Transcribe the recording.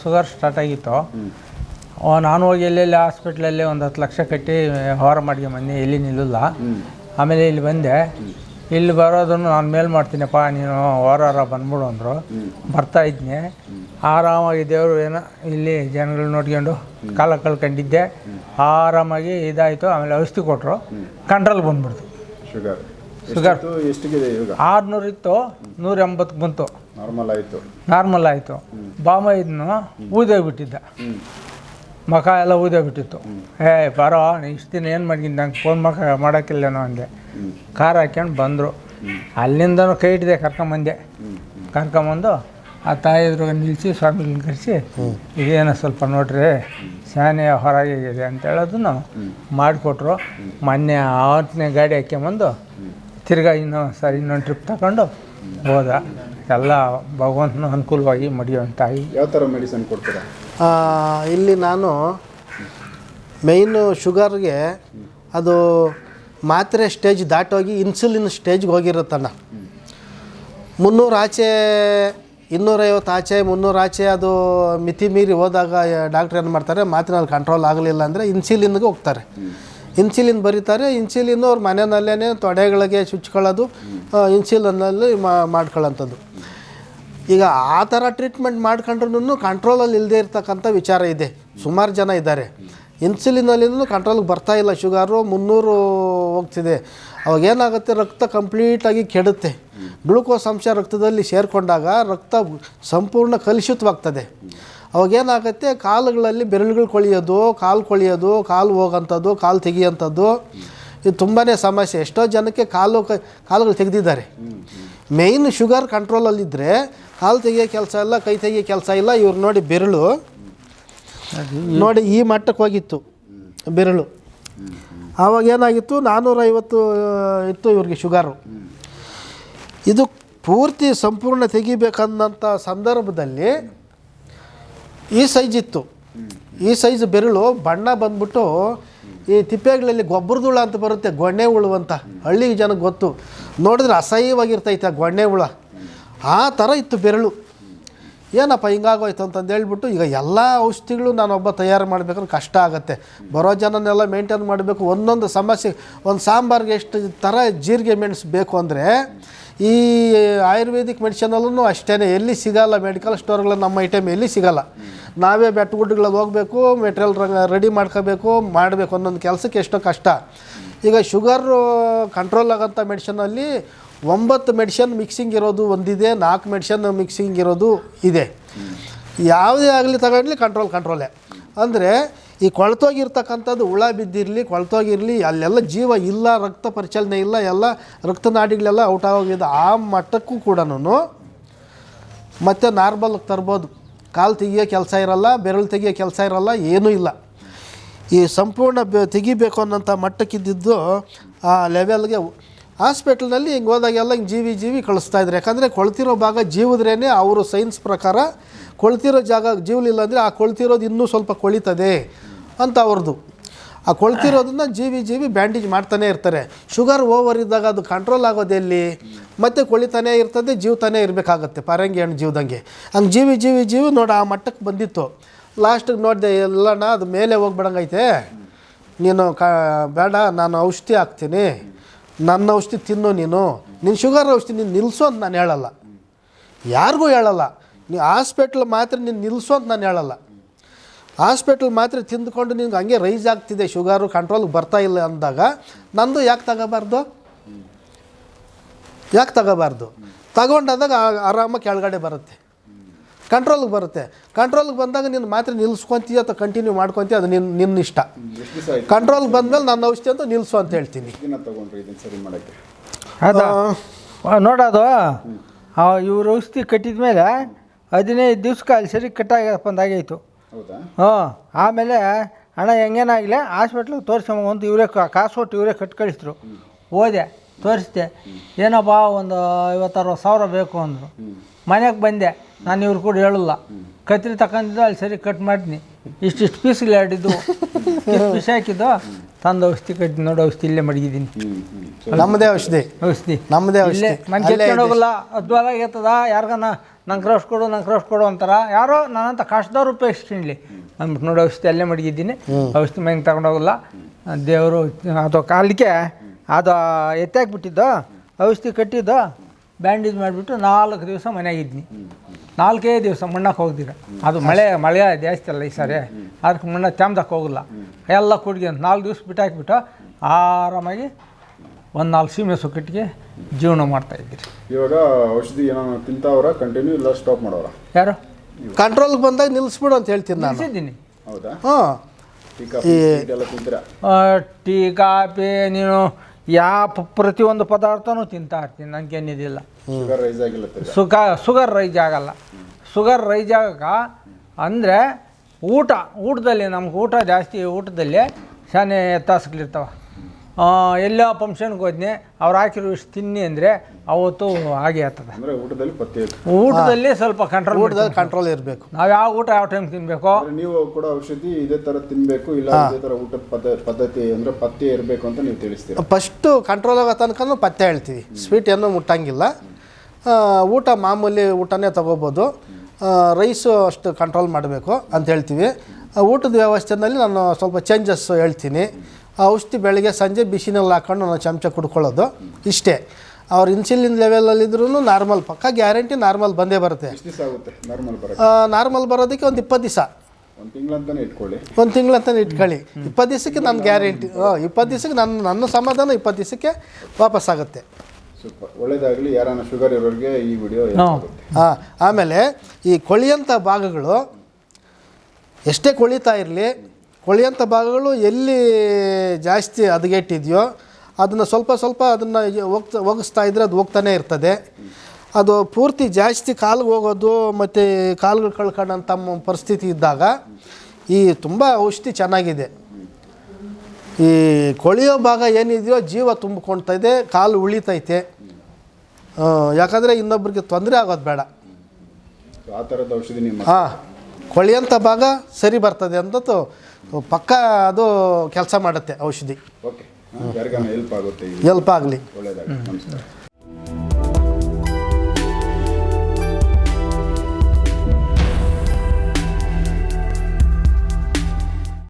Sugar start ಆಗಿತ್ತು. ನಾನು ಹೋಗಿ ಎಲ್ಲೆಲ್ಲಿ ಹಾಸ್ಪಿಟ್ಲಲ್ಲಿ ಒಂದು 10 ಲಕ್ಷ ಕಟ್ಟಿ ವ್ಯವಹಾರ ಮಾಡ್ಕೊಂಬಂದು ಎಲ್ಲಿ ನಿಲ್ಲಿಲ್ಲ. ಆಮೇಲೆ ಇಲ್ಲಿ ಬಂದೆ. ಇಲ್ಲಿ ಬರೋದನ್ನು ನಾನು ಮೇಲ್ ಮಾಡ್ತೀನಪ್ಪ, ನೀನು ವಾರ ಬಂದ್ಬಿಡು ಅಂದರು. ಬರ್ತಾಯಿದ್ನಿ. ಆರಾಮಾಗಿ ದೇವರು ಏನೋ ಇಲ್ಲಿ ಜನಗಳು ನೋಡ್ಕೊಂಡು ಕಾಲ ಕಳ್ಕೊಂಡಿದ್ದೆ. ಆರಾಮಾಗಿ ಇದಾಯಿತು. ಆಮೇಲೆ ಔಷಧಿ ಕೊಟ್ಟರು, ಕಂಟ್ರೋಲ್ ಬಂದ್ಬಿಡ್ತು. ಶುಗರ್ ಎಷ್ಟಿದೆ ಇವಾಗ? 600 ಇತ್ತು, 180 ಬಂತು. ನಾರ್ಮಲ್ ಆಯಿತು. ಬಾಮ ಇದನ್ನು ಊದೋಗ್ಬಿಟ್ಟಿದ್ದ, ಮುಖ ಎಲ್ಲ ಊದೋಗ್ಬಿಟ್ಟಿತ್ತು. ಬರೋ ಇಷ್ಟು ದಿನ ಏನು ಮಾಡಿದ್ದೀನಿ, ನಂಗೆ ಫೋನ್ ಮಾಡೋಕ್ಕಿಲ್ಲೇನೋ ಅಂದೆ. ಕಾರ್ ಹಾಕ್ಯಂಡು ಬಂದರು. ಅಲ್ಲಿಂದನೂ ಕೈ ಇಟ್ಟಿದೆ, ಕರ್ಕೊಂಬಂದು ಆ ತಾಯಿ ಎದುರುಗ ನಿಲ್ಲಿಸಿ ಸ್ವಾಮಿಗಳನ್ನ ಕರೆಸಿ, ಇದೇನೋ ಸ್ವಲ್ಪ ನೋಡ್ರಿ ಶಾನೆ ಹೊರಗಿದೆ ಅಂತ ಹೇಳೋದನ್ನು ಮಾಡಿಕೊಟ್ರು. ಮೊನ್ನೆ 8ನೇ ಗಾಡಿ ಹಾಕ್ಕೊಂಬಂದು ತಿರ್ಗಾ ಇನ್ನೊಂದು ಟ್ರಿಪ್ ತಗೊಂಡು ಹೋದ. ಎಲ್ಲ ಭಗವಂತನ ಅನುಕೂಲವಾಗಿ ಮಡಿಯುವಂಥ ತಾಯಿ. ಯಾವ ಥರ ಮೆಡಿಸಿನ್ ಕೊಡ್ತೀರಾ ಇಲ್ಲಿ? ನಾನು ಮೇಯ್ನು ಶುಗರ್ಗೆ ಅದು ಮಾತ್ರೆ ಸ್ಟೇಜ್ ದಾಟೋಗಿ ಇನ್ಸುಲಿನ್ ಸ್ಟೇಜ್ಗೆ ಹೋಗಿರುತ್ತಣ್ಣ. 300 ಆಚೆ, 250 ಆಚೆ, 300 ಆಚೆ ಅದು ಮಿತಿ ಮೀರಿ ಹೋದಾಗ ಡಾಕ್ಟ್ರ್ ಏನು ಮಾಡ್ತಾರೆ, ಮಾತಿನಲ್ಲಿ ಕಂಟ್ರೋಲ್ ಆಗಲಿಲ್ಲ ಅಂದರೆ ಇನ್ಸುಲಿನ್ಗೆ ಹೋಗ್ತಾರೆ. ಇನ್ಸುಲಿನ್ ಬರೀತಾರೆ. ಇನ್ಸುಲಿನ್ನು ಅವ್ರ ಮನೆಯಲ್ಲೇ ತೊಡೆಗಳಿಗೆ ಚುಚ್ಕೊಳ್ಳೋದು, ಇನ್ಸುಲಿನಲ್ಲಿ ಮಾಡ್ಕೊಳ್ಳೋಂಥದ್ದು. ಈಗ ಆ ಥರ ಟ್ರೀಟ್ಮೆಂಟ್ ಮಾಡ್ಕೊಂಡ್ರೂ ಕಂಟ್ರೋಲಲ್ಲಿ ಇಲ್ಲದೆ ಇರ್ತಕ್ಕಂಥ ವಿಚಾರ ಇದೆ. ಸುಮಾರು ಜನ ಇದ್ದಾರೆ. ಇನ್ಸುಲಿನಲ್ಲಿನೂ ಕಂಟ್ರೋಲ್ಗೆ ಬರ್ತಾಯಿಲ್ಲ, ಶುಗರು 300 ಹೋಗ್ತಿದೆ. ಅವಾಗೇನಾಗುತ್ತೆ, ರಕ್ತ ಕಂಪ್ಲೀಟಾಗಿ ಕೆಡುತ್ತೆ. ಗ್ಲೂಕೋಸ್ ಅಂಶ ರಕ್ತದಲ್ಲಿ ಸೇರಿಕೊಂಡಾಗ ರಕ್ತ ಸಂಪೂರ್ಣ ಕಲುಷಿತವಾಗ್ತದೆ. ಅವಾಗೇನಾಗುತ್ತೆ, ಕಾಲುಗಳಲ್ಲಿ ಬೆರಳುಗಳು ಕೊಳೆಯೋದು, ಕಾಲು ಹೋಗೋಂಥದ್ದು, ಕಾಲು ತೆಗಿಯೋಂಥದ್ದು, ಇದು ತುಂಬಾ ಸಮಸ್ಯೆ. ಎಷ್ಟೋ ಜನಕ್ಕೆ ಕಾಲುಗಳು ತೆಗೆದಿದ್ದಾರೆ. ಮೇಯ್ನ್ ಶುಗರ್ ಕಂಟ್ರೋಲಲ್ಲಿದ್ದರೆ ಕಾಲು ತೆಗಿಯೋ ಕೆಲಸ ಇಲ್ಲ, ಕೈ ತೆಗಿಯೋ ಕೆಲಸ ಇಲ್ಲ. ಇವ್ರು ನೋಡಿ, ಬೆರಳು ನೋಡಿ ಈ ಮಟ್ಟಕ್ಕೆ ಹೋಗಿತ್ತು ಬೆರಳು. ಆವಾಗೇನಾಗಿತ್ತು, 450 ಇತ್ತು ಇವ್ರಿಗೆ ಶುಗರು. ಇದು ಪೂರ್ತಿ ಸಂಪೂರ್ಣ ತೆಗಿಬೇಕನ್ನಂಥ ಸಂದರ್ಭದಲ್ಲಿ ಈ ಸೈಜ್ ಇತ್ತು. ಈ ಸೈಜ್ ಬೆರಳು ಬಣ್ಣ ಬಂದ್ಬಿಟ್ಟು ಈ ತಿಪ್ಪೆಗಳಲ್ಲಿ ಗೊಬ್ಬರದುಳ ಅಂತ ಬರುತ್ತೆ, ಗೊಣ್ಣೆ ಹುಳು ಅಂತ. ಹಳ್ಳಿ ಜನಕ್ಕೆ ಗೊತ್ತು, ನೋಡಿದ್ರೆ ಅಸಹ್ಯವಾಗಿರ್ತೈತೆ ಆ ಗೊಣ್ಣೆ ಹುಳ. ಆ ಥರ ಇತ್ತು ಬೆರಳು. ಏನಪ್ಪ ಹಿಂಗಾಗೋಯ್ತು ಅಂತಂದು ಹೇಳ್ಬಿಟ್ಟು, ಈಗ ಎಲ್ಲ ಔಷಧಿಗಳು ನಾನೊಬ್ಬ ತಯಾರು ಮಾಡಬೇಕಂದ್ರೆ ಕಷ್ಟ ಆಗುತ್ತೆ. ಬರೋ ಜನನೆಲ್ಲ ಮೇಂಟೈನ್ ಮಾಡಬೇಕು. ಒಂದೊಂದು ಸಮಸ್ಯೆ, ಒಂದು ಸಾಂಬಾರಿಗೆ ಎಷ್ಟು ಥರ ಜೀರಿಗೆ ಮೆಣಸು ಬೇಕು ಅಂದರೆ, ಈ ಆಯುರ್ವೇದಿಕ್ ಮೆಡಿಸಿನಲ್ಲೂ ಅಷ್ಟೇ. ಎಲ್ಲಿ ಸಿಗೋಲ್ಲ, ಮೆಡಿಕಲ್ ಸ್ಟೋರ್ಗಳು ನಮ್ಮ ಐಟಮ್ ಎಲ್ಲಿ ಸಿಗೋಲ್ಲ. ನಾವೇ ಬೆಟ್ಟಗುಡ್ಡಗಳಲ್ಲಿ ಹೋಗಬೇಕು, ಮೆಟೀರಿಯಲ್ ರೆಡಿ ಮಾಡ್ಕೋಬೇಕು, ಮಾಡಬೇಕು. ಒಂದೊಂದು ಕೆಲಸಕ್ಕೆ ಎಷ್ಟೋ ಕಷ್ಟ. ಈಗ ಶುಗರು ಕಂಟ್ರೋಲ್ ಆಗೋಂಥ ಮೆಡಿಷನಲ್ಲಿ 9 ಮೆಡಿಷನ್ ಮಿಕ್ಸಿಂಗ್ ಇರೋದು ಒಂದಿದೆ, 4 ಮೆಡಿಷನ್ ಮಿಕ್ಸಿಂಗ್ ಇರೋದು ಇದೆ. ಯಾವುದೇ ಆಗಲಿ ತಗೊಂಡ್ಲಿ ಕಂಟ್ರೋಲೇ. ಅಂದರೆ ಈ ಕೊಳ್ತೋಗಿರ್ತಕ್ಕಂಥದ್ದು, ಹುಳ ಬಿದ್ದಿರಲಿ, ಕೊಳ್ತೋಗಿರಲಿ, ಅಲ್ಲೆಲ್ಲ ಜೀವ ಇಲ್ಲ, ರಕ್ತ ಪರಿಚಲನೆ ಇಲ್ಲ, ಎಲ್ಲ ರಕ್ತನಾಡಿಗಳೆಲ್ಲ ಔಟ್ ಆಗೋಗಿದೆ. ಆ ಮಟ್ಟಕ್ಕೂ ಕೂಡ ಮತ್ತೆ ನಾರ್ಮಲ್ಗೆ ತರ್ಬೋದು. ಕಾಲು ತೆಗಿಯೋ ಕೆಲಸ ಇರೋಲ್ಲ, ಬೆರಳು ತೆಗಿಯೋ ಕೆಲಸ ಇರೋಲ್ಲ, ಏನೂ ಇಲ್ಲ. ಈ ಸಂಪೂರ್ಣ ತೆಗಿಬೇಕು ಅನ್ನೋಂಥ ಮಟ್ಟಕ್ಕಿದ್ದಿದ್ದು ಆ ಲೆವೆಲ್ಗೆ ಹಾಸ್ಪಿಟ್ಲ್ನಲ್ಲಿ ಹಿಂಗೆ ಹೋದಾಗೆಲ್ಲ ಹಿಂಗೆ ಜೀವಿ ಕಳಿಸ್ತಾಯಿದ್ರು. ಯಾಕಂದರೆ ಕೊಳ್ತಿರೋ ಭಾಗ ಜೀವಿದ್ರೇ ಅವರು ಸೈನ್ಸ್ ಪ್ರಕಾರ ಕೊಳ್ತಿರೋ ಜಾಗ ಜೀವಲಿಲ್ಲ ಅಂದರೆ ಆ ಕೊಳ್ತಿರೋದು ಇನ್ನೂ ಸ್ವಲ್ಪ ಕೊಳಿತದೆ ಅಂತ ಅವ್ರದ್ದು. ಆ ಕೊಳ್ತಿರೋದನ್ನು ಜೀವಿ ಬ್ಯಾಂಡೇಜ್ ಮಾಡ್ತಾನೆ ಇರ್ತಾರೆ. ಶುಗರ್ ಓವರ್ ಇದ್ದಾಗ ಅದು ಕಂಟ್ರೋಲ್ ಆಗೋದೆಲ್ಲಿ, ಮತ್ತೆ ಕೊಳಿತಾನೇ ಇರ್ತದೆ, ಜೀವತಾನೇ ಇರಬೇಕಾಗತ್ತೆ, ಪರಂಗಿ ಹಣ್ಣು ಜೀವದಂಗೆ. ಹಂಗೆ ಜೀವಿ ನೋಡಿ ಆ ಮಟ್ಟಕ್ಕೆ ಬಂದಿತ್ತು. ಲಾಸ್ಟಿಗೆ ನೋಡಿದೆ, ಎಲ್ಲಣ್ಣ ಅದು ಮೇಲೆ ಹೋಗ್ಬಿಡಂಗೈತೆ, ನೀನು ಬೇಡ, ನಾನು ಔಷಧಿ ಹಾಕ್ತೀನಿ, ನನ್ನ ಔಷಧಿ ತಿನ್ನು, ನಿನ್ನ ಶುಗರ್ ಔಷಧಿ ನೀನು ನಿಲ್ಲಿಸು ಅಂತ ನಾನು ಹೇಳಲ್ಲ, ಯಾರಿಗೂ ಹೇಳಲ್ಲ. ನೀವು ಹಾಸ್ಪಿಟ್ಲ್ ಮಾತ್ರ ನೀನು ನಿಲ್ಲಿಸು ಅಂತ ನಾನು ಹೇಳಲ್ಲ. ಹಾಸ್ಪಿಟ್ಲ್ ಮಾತ್ರ ತಿಂದುಕೊಂಡು ನಿನ್ಗೆ ಹಂಗೆ ರೈಸ್ ಆಗ್ತಿದೆ, ಶುಗರು ಕಂಟ್ರೋಲ್ಗೆ ಬರ್ತಾಯಿಲ್ಲ ಅಂದಾಗ ನಂದು ಯಾಕೆ ತಗೋಬಾರ್ದು? ತಗೊಂಡಾದಾಗ ಆರಾಮಾಗಿ ಕೆಳಗಡೆ ಬರುತ್ತೆ, ಕಂಟ್ರೋಲ್ಗೆ ಬರುತ್ತೆ. ಕಂಟ್ರೋಲ್ಗೆ ಬಂದಾಗ ನೀನು ಮಾತ್ರ ನಿಲ್ಲಿಸ್ಕೊತೀಯ ಅಥವಾ ಕಂಟಿನ್ಯೂ ಮಾಡ್ಕೊತೀಯ, ಅದು ನಿನ್ನ ಇಷ್ಟ. ಕಂಟ್ರೋಲ್ಗೆ ಬಂದಮೇಲೆ ನನ್ನ ಔಷಧಿ ಅಂತ ನಿಲ್ಲಿಸು ಅಂತ ಹೇಳ್ತೀನಿ. ನೋಡೋದು ಇವ್ರ ಔಷಧಿ ಕಟ್ಟಿದ ಮೇಲೆ 15 ದಿವ್ಸಕ್ಕೆ ಅಲ್ಲಿ ಸರಿ ಕಟ್ಟಾಗಪ್ಪ ಅಂದಾಗಾಯಿತು. ಆಮೇಲೆ ಹಣ ಹೆಂಗೇನಾಗಲಿ ಹಾಸ್ಪಿಟ್ಲಿಗೆ ತೋರಿಸ್ಕೊಂಬಂತು. ಇವರೇ ಕಾಸು ಕೊಟ್ಟು ಇವರೇ ಕಟ್ಟು ಕಳಿಸಿದ್ರು. ಹೋದೆ, ತೋರಿಸ್ದೆ. ಏನಪ್ಪ ಒಂದು 50-60 ಸಾವಿರ ಬೇಕು ಅಂದರು. ಮನೆಗೆ ಬಂದೆ, ನಾನು ಇವ್ರು ಕೂಡ ಹೇಳಲ್ಲ. ಕತ್ರಿ ತಗೊಂಡಿದ್ದು ಅಲ್ಲಿ ಸರಿ ಕಟ್ ಮಾಡಿದ್ನಿ. ಇಷ್ಟಿಷ್ಟು ಪೀಸ್ಗಳು ಆಡಿದ್ದು, ಪೀಸ್ ಹಾಕಿದ್ದು, ತಂದು ಔಷಧಿ ಕಟ್ಟಿ ನೋಡಿ, ಔಷಧಿ ಇಲ್ಲೇ ಮಡಗಿದ್ದೀನಿ. ನಮ್ಮದೇ ಔಷಧಿ ಮನೆ ಕೆತ್ಕೊಂಡು ಹೋಗಲ್ಲ. ಅದ್ವಾಲಾಗ ಇರ್ತದ, ಯಾರಿಗಾನ ನಂಗೆ ಕ್ರೌಸ್ ಕೊಡು ಅಂತಾರ. ಯಾರೋ ನನ್ನಂತ ಕಷ್ಟದವ್ರು ಉಪಯೋಗಿಸ್ಕೊಳ್ಳಿ ಅಂದ್ಬಿಟ್ಟು ನೋಡಿ ಔಷಧಿ ಅಲ್ಲೇ ಮಡಗಿದ್ದೀನಿ. ಔಷಧಿ ಮೈಂಗೆ ತಗೊಂಡೋಗಲ್ಲ ದೇವರು. ಅದು ಕಾಲಿಗೆ ಅದು ಎತ್ತಾಕ್ಬಿಟ್ಟಿದ್ದು, ಔಷಧಿ ಕಟ್ಟಿದ್ದು, ಬ್ಯಾಂಡೇಜ್ ಮಾಡಿಬಿಟ್ಟು 4 ದಿವಸ ಮನೆಯಾಗಿದ್ನಿ. 4 ದಿವಸ ಮಣ್ಣಕ್ಕೆ ಹೋಗ್ದಿರ. ಅದು ಮಳೆ ಜಾಸ್ತಿ ಅಲ್ಲ ಈ ಸಾರಿ, ಅದಕ್ಕೆ ಮಣ್ಣ ತ್ಯಾಮ್ದಕ್ಕೆ ಹೋಗಲ್ಲ. ಎಲ್ಲ ಕುಡ್ಗಿ 4 ದಿವಸ ಬಿಟ್ಟು ಹಾಕಿಬಿಟ್ಟು ಆರಾಮಾಗಿ 4 ಸೀಮೆ ಸುಕ್ಕಟ್ಟಿಗೆ ಜೀವನ ಮಾಡ್ತಾಯಿದ್ದೀರಿ. ಇವಾಗ ಔಷಧಿ ಏನೋ ತಿಂತಾವ್ರ ಕಂಟಿನ್ಯೂ ಇಲ್ಲ ಸ್ಟಾಪ್ ಮಾಡೋರ? ಯಾರು ಕಂಟ್ರೋಲ್ಗೆ ಬಂದಾಗ ನಿಲ್ಲಿಸ್ಬಿಡು ಅಂತ ಹೇಳ್ತೀನಿ ನಾನು. ನಿಲ್ಸಿದ್ದೀನಿ. ಹೌದಾ? ಹಾಂ, ಟೀ ಕಾಫಿ ಎಲ್ಲ ತಿಂತೀರಾ? ಟೀ ಕಾಫಿ ನೀನು ಯಾವ ಪ್ರತಿಯೊಂದು ಪದಾರ್ಥನೂ ತಿಂತಾ ಇರ್ತೀನಿ, ನನಗೇನಿದಿಲ್ಲ. ಶುಗರ್ ರೈಸ್ ಆಗಿಲ್ಲ? ಶುಗರ್ ರೈಸ್ ಆಗಲ್ಲ. ಶುಗರ್ ರೈಸ್ ಆಗ ಅಂದರೆ ಊಟದಲ್ಲಿ ನಮ್ಗೆ ಊಟ ಜಾಸ್ತಿ. ಊಟದಲ್ಲಿ ಶಾನೆ ಎತ್ತಾಸಗಳಿರ್ತಾವೆ. ಎಲ್ಲೋ ಫಂಕ್ಷನ್ಗೆ ಹೋದ್ನಿ, ಅವ್ರು ಹಾಕಿರೋ ಇಷ್ಟು ತಿನ್ನಿ ಅಂದರೆ ಅವತ್ತು ಹಾಗೆ ಆಗ್ತದೆ. ಅಂದರೆ ಊಟದಲ್ಲಿ ಸ್ವಲ್ಪ ಕಂಟ್ರೋಲ್ ಇರಬೇಕು. ನಾವು ಯಾವ ಊಟ ಯಾವ ಟೈಮ್ ತಿನ್ನಬೇಕು. ನೀವು ಕೂಡ ಔಷಧಿ ಇದೇ ಥರ ತಿನ್ನಬೇಕು, ಇಲ್ಲ ಇದೇ ಥರ ಊಟದ ಪದ್ಧತಿ ಅಂದರೆ ಪಥ್ಯ ಇರಬೇಕು ಅಂತ ನೀವು ತಿಳಿಸ್ತೀರಾ? ಫಸ್ಟು ಕಂಟ್ರೋಲ್ ಆಗೋ ತನಕ ಪಥ್ಯ ಹೇಳ್ತೀವಿ. ಸ್ವೀಟ್ ಏನೂ ಮುಟ್ಟಂಗಿಲ್ಲ. ಊಟ ಮಾಮೂಲಿ ಊಟನೇ ತೊಗೋಬೋದು. ರೈಸು ಅಷ್ಟು ಕಂಟ್ರೋಲ್ ಮಾಡಬೇಕು ಅಂತ ಹೇಳ್ತೀವಿ. ಊಟದ ವ್ಯವಸ್ಥೆಯಲ್ಲಿ ನಾನು ಸ್ವಲ್ಪ ಚೇಂಜಸ್ ಹೇಳ್ತೀನಿ. ಔಷಧಿ ಬೆಳಗ್ಗೆ ಸಂಜೆ ಬಿಸಿನಲ್ಲಿ ಹಾಕ್ಕೊಂಡು ನಾನು ಚಮಚ ಕುಡ್ಕೊಳ್ಳೋದು ಇಷ್ಟೇ. ಅವ್ರು ಇನ್ಸುಲಿನ್ ಲೆವೆಲಲ್ಲಿದ್ರೂ ನಾರ್ಮಲ್ ಪಕ್ಕ ಗ್ಯಾರಂಟಿ ನಾರ್ಮಲ್ ಬಂದೇ ಬರುತ್ತೆ. ನಾರ್ಮಲ್ ಬರೋದಕ್ಕೆ ಒಂದು 20 ದಿವಸ, 1 ತಿಂಗಳಂತಾನೆ ಇಟ್ಕೊಳ್ಳಿ. 1 ತಿಂಗಳಂತಾನೆ ಇಟ್ಕೊಳ್ಳಿ. 20 ದಿವಸಕ್ಕೆ ನನ್ನ ಗ್ಯಾರಂಟಿ. 20 ದಿವಸಕ್ಕೆ ನನ್ನ ಸಮಾಧಾನ 20 ದಿವಸಕ್ಕೆ ವಾಪಸ್ಸಾಗುತ್ತೆ. ಸೂಪರ್, ಒಳ್ಳೇದಾಗಲಿ. ಯಾರನ್ನ ಶುಗರ್ ಇರೋರಿಗೆ ಈ ವಿಡಿಯೋ. ಆಮೇಲೆ ಈ ಕೊಳಿಯಂಥ ಭಾಗಗಳು ಎಷ್ಟೇ ಕೊಳಿತಾ ಇರಲಿ, ಕೊಳಿಯಂಥ ಭಾಗಗಳು ಎಲ್ಲಿ ಜಾಸ್ತಿ ಹದಗೆಟ್ಟಿದೆಯೋ ಅದನ್ನು ಸ್ವಲ್ಪ ಅದನ್ನು ಒಗಿಸ್ತಾ ಇದ್ದರೆ ಅದು ಹೋಗ್ತಾನೆ ಇರ್ತದೆ. ಅದು ಪೂರ್ತಿ ಜಾಸ್ತಿ ಕಾಲಿಗೆ ಹೋಗೋದು ಮತ್ತು ಕಾಲುಗಳು ಕಳ್ಕೊಳ್ಳೋಂಥ ಪರಿಸ್ಥಿತಿ ಇದ್ದಾಗ ಈ ತುಂಬ ಔಷಧಿ ಚೆನ್ನಾಗಿದೆ. ಈ ಕೊಳೆಯೋ ಭಾಗ ಏನಿದೆಯೋ ಜೀವ ತುಂಬಿಕೊಳ್ತಾ ಇದೆ, ಕಾಲು ಉಳಿತೈತೆ. ಯಾಕಂದರೆ ಇನ್ನೊಬ್ರಿಗೆ ತೊಂದರೆ ಆಗೋದು ಬೇಡ. ಆ ಥರದ ಔಷಧಿ ನಿಮ್ಮ ಕೊಳೆಯಂಥ ಭಾಗ ಸರಿ ಬರ್ತದೆ ಅಂತದ್ದು ಪಕ್ಕ ಅದು ಕೆಲಸ ಮಾಡುತ್ತೆ ಔಷಧಿ. ಓಕೆ, ಯಾರಿಗಾನ ಹೆಲ್ಪ್ ಆಗುತ್ತೆ. ಹೆಲ್ಪ್ ಆಗಲಿ. ಒಳ್ಳೆಯದಾಗಲಿ. ನಮಸ್ಕಾರ.